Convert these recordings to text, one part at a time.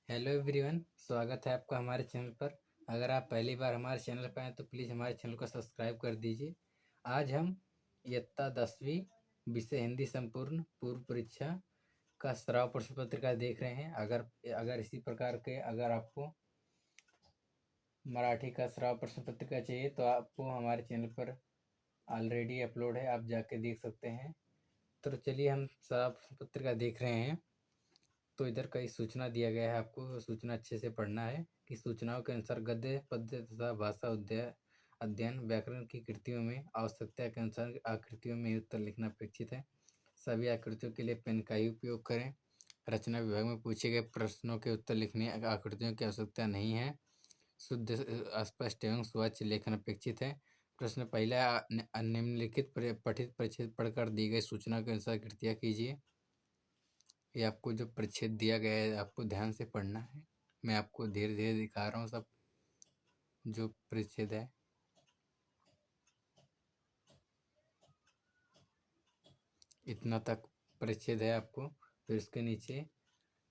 Hello everyone, स्वागत है आपका हमारे चैनल पर। अगर आप पहली बार हमारे चैनल पर आए तो प्लीज़ हमारे चैनल को सब्सक्राइब कर दीजिए। आज हम इयत्ता 10वीं विषय हिंदी संपूर्ण पूर्व परीक्षा का श्राव्य प्रश्न पत्रिका देख रहे हैं। अगर अगर इसी प्रकार के अगर आपको मराठी का श्राव्य प्रश्न पत्रिका चाहिए तो आपको हमारे चैनल पर ऑलरेडी अपलोड है, आप जाके देख सकते हैं। तो चलिए हम श्राव्य प्रश्न पत्रिका देख रहे हैं। तो इधर कई सूचना दिया गया है, आपको सूचना अच्छे से पढ़ना है कि सूचनाओं के अनुसार गद्य पद्य तथा भाषा अध्ययन व्याकरण की कृतियों में आवश्यकता के अनुसार आकृतियों में उत्तर लिखना अपेक्षित है। सभी आकृतियों के लिए पेन का ही उपयोग करें। रचना विभाग में पूछे गए प्रश्नों के उत्तर लिखने आकृतियों की आवश्यकता नहीं है। शुद्ध स्पष्ट एवं स्वच्छ लेखन अपेक्षित है। प्रश्न पहला, निम्नलिखित पठित परिच्छेद पढ़कर दी गई सूचना के अनुसार कृतियाँ कीजिए। ये आपको जो परिच्छेद दिया गया है आपको ध्यान से पढ़ना है। मैं आपको धीरे धीरे दिखा रहा हूँ सब जो परिच्छेद है। इतना तक परिच्छेद है आपको। फिर उसके नीचे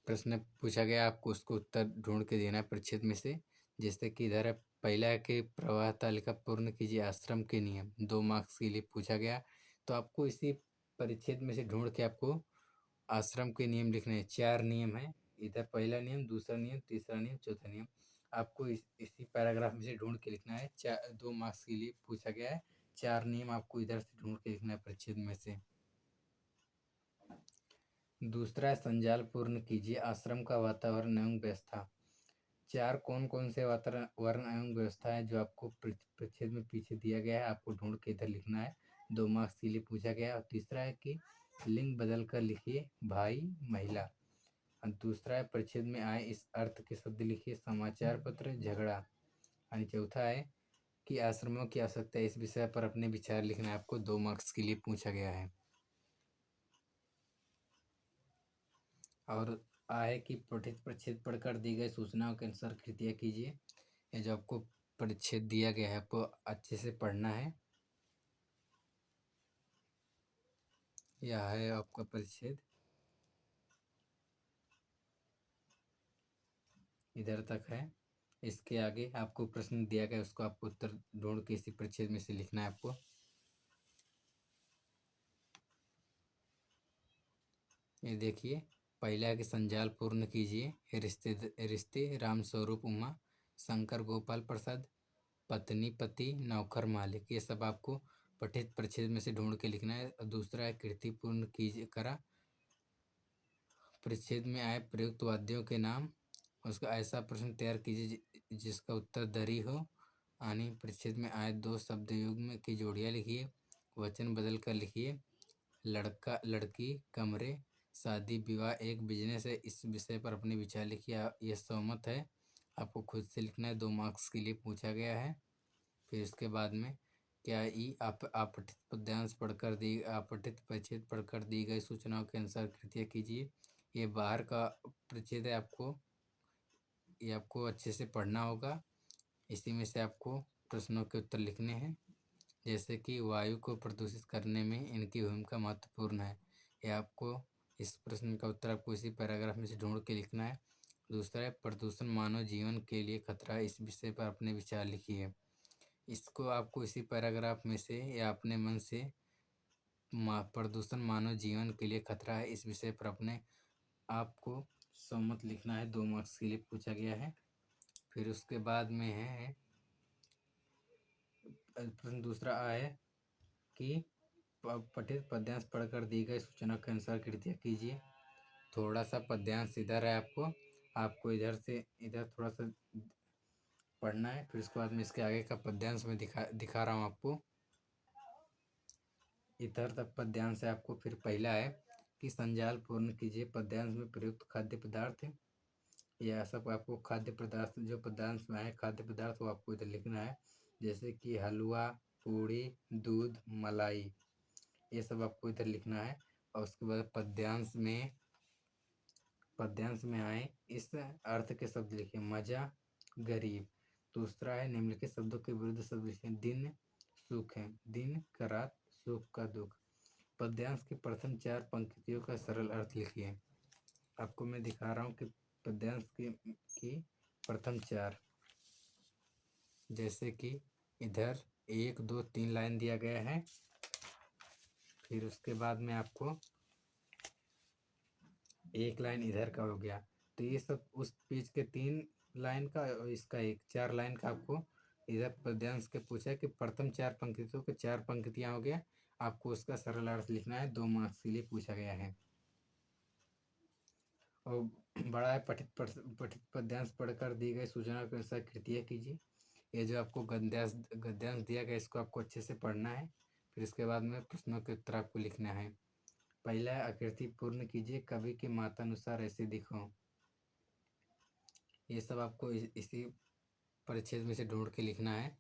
प्रश्न पूछा गया, आपको उसको उत्तर ढूंढ के देना है परिच्छेद में से। जैसे कि इधर है, पहला है कि प्रवाह तालिका पूर्ण कीजिए आश्रम के नियम, 2 मार्क्स के लिए पूछा गया। तो आपको इसी परिच्छेद में से ढूंढ के आपको आश्रम के नियम लिखने हैं। 4 नियम हैं इधर, पहला नियम, दूसरा नियम, तीसरा नियम, चौथा नियम। आपको इसी पैराग्राफ में से ढूंढ के लिखना है। 2 मार्क्स के लिए पूछा गया है। 4 नियम आपको इधर से ढूंढ के लिखना है परिच्छेद में से। दूसरा है, संजाल पूर्ण कीजिए आश्रम का वातावरण एवं व्यवस्था। 4 कौन कौन से वातावरण एवं व्यवस्था है जो आपको परिच्छेद में पीछे दिया गया है, आपको ढूंढ के इधर लिखना है। 2 मार्क्स के लिए पूछा गया है। और तीसरा है कि लिंग बदल कर लिखिए भाई महिला। और दूसरा है, परिच्छेद में आए इस अर्थ के शब्द लिखिए समाचार पत्र झगड़ा। और चौथा है कि आश्रमों की आवश्यकता है, इस विषय पर अपने विचार लिखना है। आपको 2 मार्क्स के लिए पूछा गया है। और आए कि पठित परिच्छेद पढ़कर दी गई सूचनाओं के अनुसार कृतियाँ कीजिए। ये जो आपको परिच्छेद दिया गया है आपको अच्छे से पढ़ना है। यह है आपका परिच्छेद, इधर तक है। इसके आगे आपको प्रश्न दिया गया, उसको आपको उत्तर ढूंढ के इसी परिच्छेद में से लिखना है आपको। ये देखिए, पहला है कि संजाल पूर्ण कीजिए रिश्ते राम स्वरूप उमा शंकर गोपाल प्रसाद पत्नी पति नौकर मालिक। ये सब आपको पठित परिच्छेद में से ढूंढ के लिखना है। और दूसरा है, कृति पूर्ण कीजिए करा परिच्छेद में आए प्रयुक्त वाद्यों के नाम। उसका ऐसा प्रश्न तैयार कीजिए जिसका उत्तर दरी हो। आनी परिच्छेद में आए 2 शब्द युग्म की जोड़ियाँ लिखिए। वचन बदल कर लिखिए। लड़का लड़की कमरे शादी विवाह एक बिजनेस है, इस विषय पर अपने विचार लिखिए। यह सहमत है, आपको खुद से लिखना है। 2 मार्क्स के लिए पूछा गया है। फिर इसके बाद में क्या ई आपठित पद्यांश पढ़कर दी आपठित परिच्छेद पढ़कर दी गई सूचनाओं के अनुसार कृतियाँ कीजिए। ये बाहर का परिच्छेद है, ये आपको अच्छे से पढ़ना होगा। इसी में से आपको प्रश्नों के उत्तर लिखने हैं। जैसे कि वायु को प्रदूषित करने में इनकी भूमिका महत्वपूर्ण है। यह आपको इस प्रश्न का उत्तर आपको इसी पैराग्राफ में से ढूंढ के लिखना है। दूसरा है, प्रदूषण मानव जीवन के लिए खतरा है, इस विषय पर अपने विचार लिखिए। इसको आपको इसी पैराग्राफ में से या अपने मन से प्रदूषण मानव जीवन के लिए खतरा है, इस विषय पर अपने आपको सहमत लिखना है। 2 मार्क्स के लिए पूछा गया है। फिर उसके बाद में है प्रश्न दूसरा है कि पठित पद्यांश पढ़कर दी गई सूचना के अनुसार कृतियाँ कीजिए। थोड़ा सा पद्यांश इधर है, आपको इधर से इधर थोड़ा सा पढ़ना है। फिर उसके बाद में इसके आगे का पद्यांश में दिखा रहा हूँ आपको। इधर तक पद्यांश है आपको। फिर पहला है कि संजाल पूर्ण कीजिए पद्यांश में प्रयुक्त खाद्य पदार्थ। यह सब आपको खाद्य पदार्थ जो पद्यांश में है खाद्य पदार्थ वो आपको इधर लिखना है। जैसे कि हलवा पूड़ी दूध मलाई, ये सब आपको इधर लिखना है। और उसके बाद पद्यांश में आए इस अर्थ के शब्द लिखिए मजा गरीब। दूसरा है, निम्नलिखित शब्दों के विरुद्ध शब्द लिखिए। दिन सुख है, दिन का रात, सुख का दुख। पद्यांश की प्रथम 4 पंक्तियों का सरल अर्थ लिखिए। आपको मैं दिखा रहा हूँ कि पद्यांश की प्रथम चार, जैसे कि इधर 1 2 3 लाइन दिया गया है। फिर उसके बाद में आपको एक लाइन इधर का हो गया। तो ये सब उस पेज के 3 लाइन का और इसका एक 4 लाइन का आपको इधर पद्यांश के पूछा है कि प्रथम 4 पंक्तियों के 4 पंक्तियां हो गया। आपको उसका सरल अर्थ लिखना है, 2 मार्क्स के लिए पूछा गया है। और बड़ा है, पठित पद्यांश पढ़कर दी गई सूचना के अनुसार कृतियाँ कीजिए। ये जो आपको गद्यांश दिया गया इसको आपको अच्छे से पढ़ना है। फिर इसके बाद में प्रश्नों के उत्तर आपको लिखना है। पहला है आकृति पूर्ण कीजिए, कवि के मतानुसार ऐसे दिखो। ये सब आपको इसी परिच्छेद में से ढूंढ के लिखना है।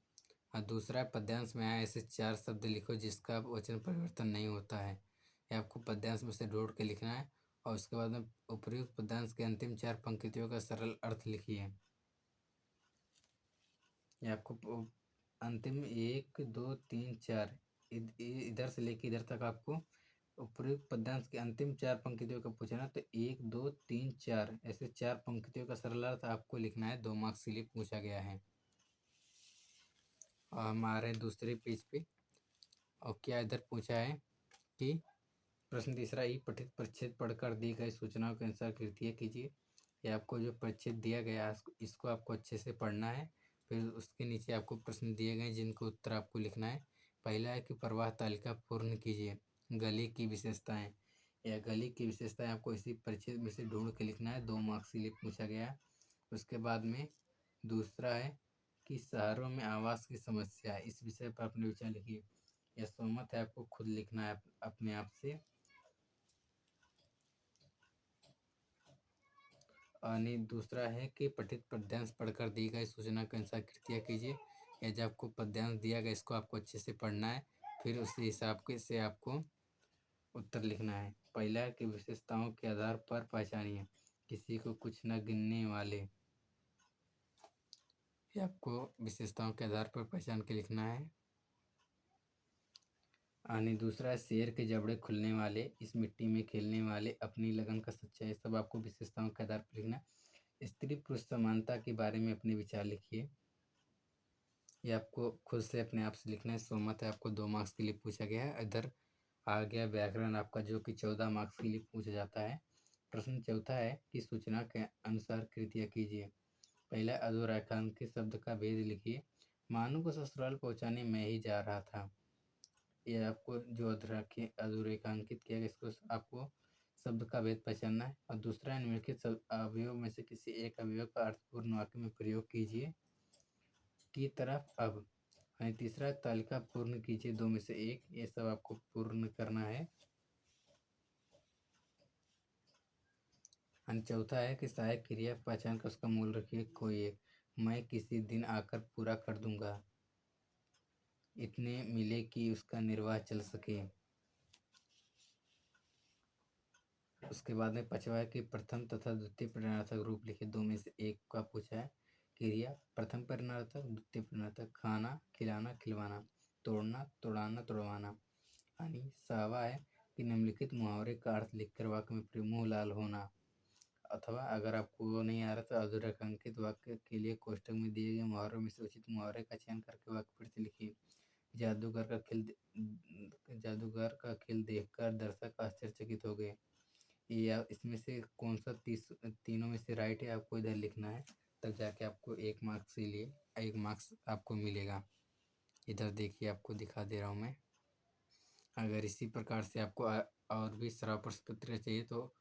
और दूसरा पद्यांश में आए ऐसे 4 शब्द लिखो जिसका वचन परिवर्तन नहीं होता है। ये आपको पद्यांश में से ढूंढ के लिखना है। और उसके बाद में उपर्युक्त पद्यांश के अंतिम 4 पंक्तियों का सरल अर्थ लिखिए। ये आपको अंतिम 1 2 3 4 इधर से लेके इधर तक आपको उपर्युक्त पद्यांश के अंतिम 4 पंक्तियों का पूछना। तो 1 2 3 4 ऐसे 4 पंक्तियों का सरल अर्थ आपको लिखना है, 2 मार्क्स के लिए पूछा गया है। और हमारे दूसरे पेज पे और क्या इधर पूछा है कि प्रश्न तीसरा, ही पठित परिच्छेद पढ़कर दी गई सूचनाओं के अनुसार कृतियाँ कीजिए। ये आपको जो परिच्छेद दिया गया इसको आपको अच्छे से पढ़ना है। फिर उसके नीचे आपको प्रश्न दिए गए जिनको उत्तर आपको लिखना है। पहला है कि प्रवाह तालिका पूर्ण कीजिए, गली की विशेषताएं। या गली की विशेषताएं आपको इसी परिच्छेद में से ढूंढ के लिखना है, 2 मार्क्स के लिए पूछा गया। उसके बाद में दूसरा है कि शहरों में आवास की समस्या, इस विषय पर अपने विचार लिखिए। यह सहमत है, आपको खुद लिखना है अपने आप से। और दूसरा है कि पठित पद्यांश पढ़कर दी गई सूचना के अनुसार कृतियाँ कीजिए। या जब आपको पद्यांश दिया गया इसको आपको अच्छे से पढ़ना है। फिर उसी हिसाब के से आपको उत्तर लिखना है। पहला है कि विशेषताओं के आधार पर पहचानिए, किसी को कुछ न गिनने वाले। ये आपको विशेषताओं के आधार पर पहचान के लिखना है। आने दूसरा है शेर के जबड़े खुलने वाले, इस मिट्टी में खेलने वाले, अपनी लगन का सच्चा। ये सब आपको विशेषताओं के आधार पर लिखना। स्त्री पुरुष समानता के बारे में अपने विचार लिखिए। ये आपको खुद से अपने आप से लिखना है, सहमत है, आपको 2 मार्क्स के लिए पूछा गया है। इधर आ गया व्याकरण आपका, जो कि 14 मार्क्स के लिए पूछा जाता है। प्रश्न चौथा है कि सूचना के अनुसार कृतियाँ कीजिए। पहला अधोरेखांकित शब्द का भेद लिखिए। मानू को ससुराल पहुँचाने मैं ही जा रहा था। ये आपको जो अधोरेखांकित किया गया इसको आपको शब्द का भेद पहचानना है। और दूसरा, निम्नलिखित अवयव में से किसी एक अवयव का अर्थपूर्ण वाक्य में प्रयोग कीजिए की तरफ अब। तीसरा, तालिका पूर्ण कीजिए 2 में से 1। ये सब आपको पूर्ण करना है। चौथा है कि सहायक क्रिया पहचान कर उसका मूल रखिए कोई एक। मैं किसी दिन आकर पूरा कर दूंगा, इतने मिले कि उसका निर्वाह चल सके। उसके बाद में पांचवा है कि प्रथम तथा द्वितीय प्रेरणार्थक रूप लिखे, 2 में से 1 का पूछा है। क्रिया प्रथम प्रेरणार्थक, द्वितीय प्रेरणार्थक। खाना खिलाना खिलवाना, तोड़ना तोड़ाना तोड़वाना। सावा है कि निम्नलिखित मुहावरे का अर्थ लिखकर वाक्य में प्रयोग, मुँह लाल होना। अथवा अगर आपको वो नहीं आ रहा तो अधोरेखांकित वाक्य के लिए कोष्ठक में दिए गए मुहावरों में से उचित मुहावरे का चयन करके वाक्य फिर से लिखिए। जादूगर का खेल देखकर दर्शक आश्चर्यचकित हो गए। या इसमें से कौन सा तीनों में से राइट है आपको इधर लिखना है, तब जाके आपको 1 मार्क्स के लिए 1 मार्क्स आपको मिलेगा। इधर देखिए, आपको दिखा दे रहा हूँ मैं। अगर इसी प्रकार से आपको और भी सरल प्रश्न पत्र चाहिए तो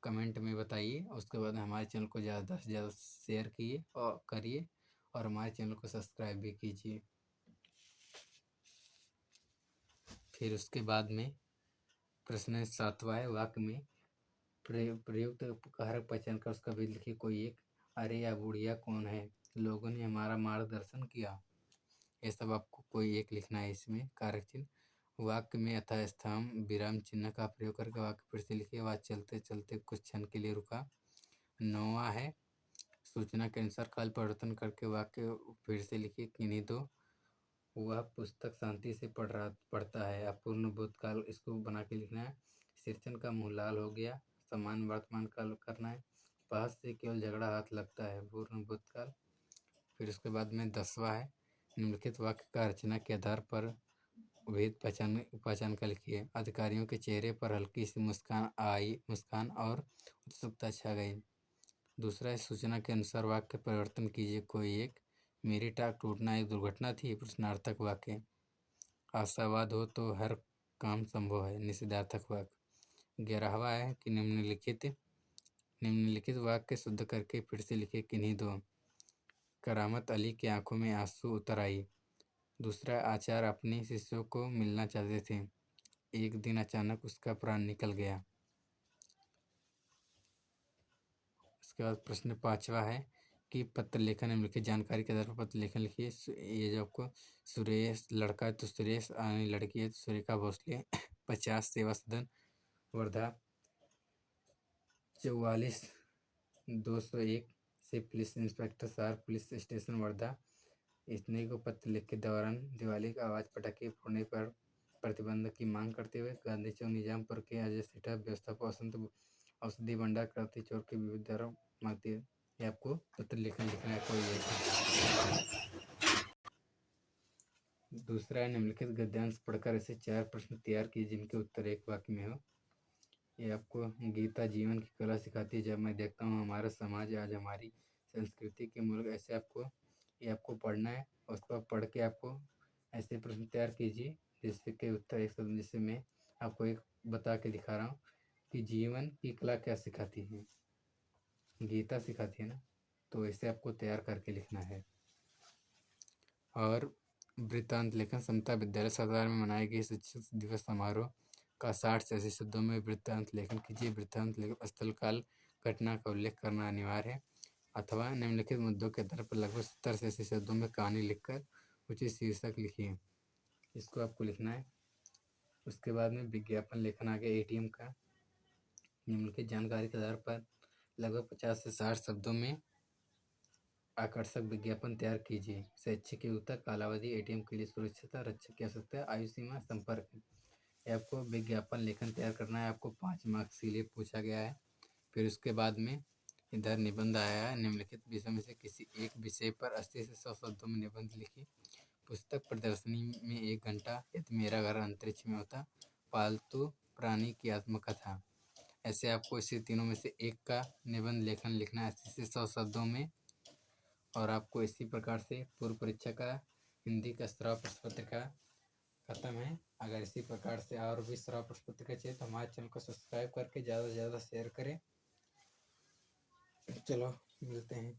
कमेंट में बताइए। उसके बाद हमारे चैनल को ज़्यादा से ज़्यादा शेयर किए और करिए, और हमारे चैनल को सब्सक्राइब भी कीजिए। फिर उसके बाद में प्रश्न 7वां है, वाक्य में प्रयुक्त कारक पहचान कर उसका भी लिखिए कोई एक। अरे या बुढ़िया कौन है, लोगों ने हमारा मार्गदर्शन किया। ये सब आपको कोई एक लिखना है इसमें कारक चिन्ह। वाक्य में यथास्थान विराम चिन्ह का प्रयोग करके वाक्य फिर से लिखिए। वह चलते चलते कुछ क्षण के लिए रुका। 9वां है, सूचना के अनुसार काल परिवर्तन करके वाक्य फिर से लिखिए। किन्हीं तो वह पुस्तक शांति से पढ़ता है। अपूर्ण भूतकाल इसको बना के लिखना है। शीर्षन का मुँह लाल हो गया, समान वर्तमान काल करना है। पास से केवल झगड़ा हाथ लगता है, पूर्ण भूतकाल। फिर उसके बाद में 10वां है, निम्नलिखित वाक्य का रचना के आधार पर भेद पहचान कर लिखिए। अधिकारियों के चेहरे पर हल्की सी मुस्कान और उत्सुकता छा गई। दूसरा है, सूचना के अनुसार वाक्य परिवर्तन कीजिए कोई एक। मेरी टांग टूटना एक दुर्घटना थी, प्रश्नार्थक वाक्य। आशावाद हो तो हर काम संभव है, निषेधार्थक वाक्य। 11वां है कि निम्नलिखित वाक्य शुद्ध करके फिर से लिखे किन्हीं दो। करामत अली की आंखों में आंसू उतर आई। दूसरा, आचार्य अपने शिष्यों को मिलना चाहते थे, एक दिन अचानक उसका प्राण निकल गया। उसके बाद प्रश्न 5वां है कि पत्र लेखन निम्नलिखित जानकारी के आधार पर पत्र लेखन लिखिए। ये जो आपको सुरेश लड़का है तो सुरेश, लड़की है तो सुरेखा भोसले। 50 सेवा सदन वर्धा। 44 201 से पुलिस इंस्पेक्टर सार पुलिस स्टेशन वर्धा। इतने को पत्र लिख के दौरान दिवाली का आवाज पटाखे फोड़ने पर प्रतिबंध की मांग करते हुए गांधी चौक निजामपुर के अजय सेठा व्यवस्थापक वसंत औषधि भंडार करते चोर के विविध दरों मांगती है। ये आपको पत्र लिखना है कोई। दूसरा है, निम्नलिखित गद्यांश पढ़कर ऐसे 4 प्रश्न तैयार कीजिए जिनके उत्तर एक वाक्य में हो। ये आपको गीता जीवन की कला सिखाती है। जब मैं देखता हूँ हमारा समाज आज हमारी संस्कृति के मूल, ऐसे आपको ये आपको पढ़ना है। उसको पढ़ के आपको ऐसे प्रश्न तैयार कीजिए जिससे के उत्तर एक शब्द, जिससे मैं आपको एक बता के दिखा रहा हूँ कि जीवन की कला क्या सिखाती है, गीता सिखाती है ना, तो ऐसे आपको तैयार करके लिखना है। और वृत्तांत लेखन। समता विद्यालय साधारण में मनाई गई शिक्षक दिवस समारोह का 60 से 80 शब्दों में वृत्तांत लेखन कीजिए। वृत्तांत लेखन स्थल काल घटना का उल्लेख करना अनिवार्य है, अथवा निम्नलिखित मुद्दों के आधार पर लगभग 70 से 80 शब्दों में कहानी लिखकर उचित शीर्षक लिखिए। इसको आपको लिखना है। उसके बाद में विज्ञापन लेखन आ गया एटीएम का। निम्नलिखित जानकारी के आधार पर लगभग 50 से 60 शब्दों में आकर्षक विज्ञापन तैयार कीजिए। शैक्षिक योग्यता, कालावधि, एटीएम के लिए सुरक्षित, रक्षक की आवश्यकता, आयु सीमा, संपर्क। आपको विज्ञापन लेखन तैयार करना है। आपको 5 मार्क्स के लिए पूछा गया है। फिर उसके बाद में इधर निबंध आया है। निम्नलिखित विषयों में से किसी एक विषय पर 80 से 100 शब्दों में निबंध लिखिए। पुस्तक प्रदर्शनी में 1 घंटा, यदि मेरा घर अंतरिक्ष में होता, पालतू प्राणी की आत्मकथा। ऐसे आपको इसी तीनों में से एक का निबंध लेखन लिखना है 80 से 100 शब्दों में। और आपको इसी प्रकार से पूर्व परीक्षा का हिंदी का श्राव प्रश्न पत्रिका खत्म है। अगर इसी प्रकार से और भी श्राव प्रश्न पत्रिका चाहिए तो हमारे चैनल को सब्सक्राइब करके ज़्यादा से ज़्यादा शेयर करें। चलो मिलते हैं।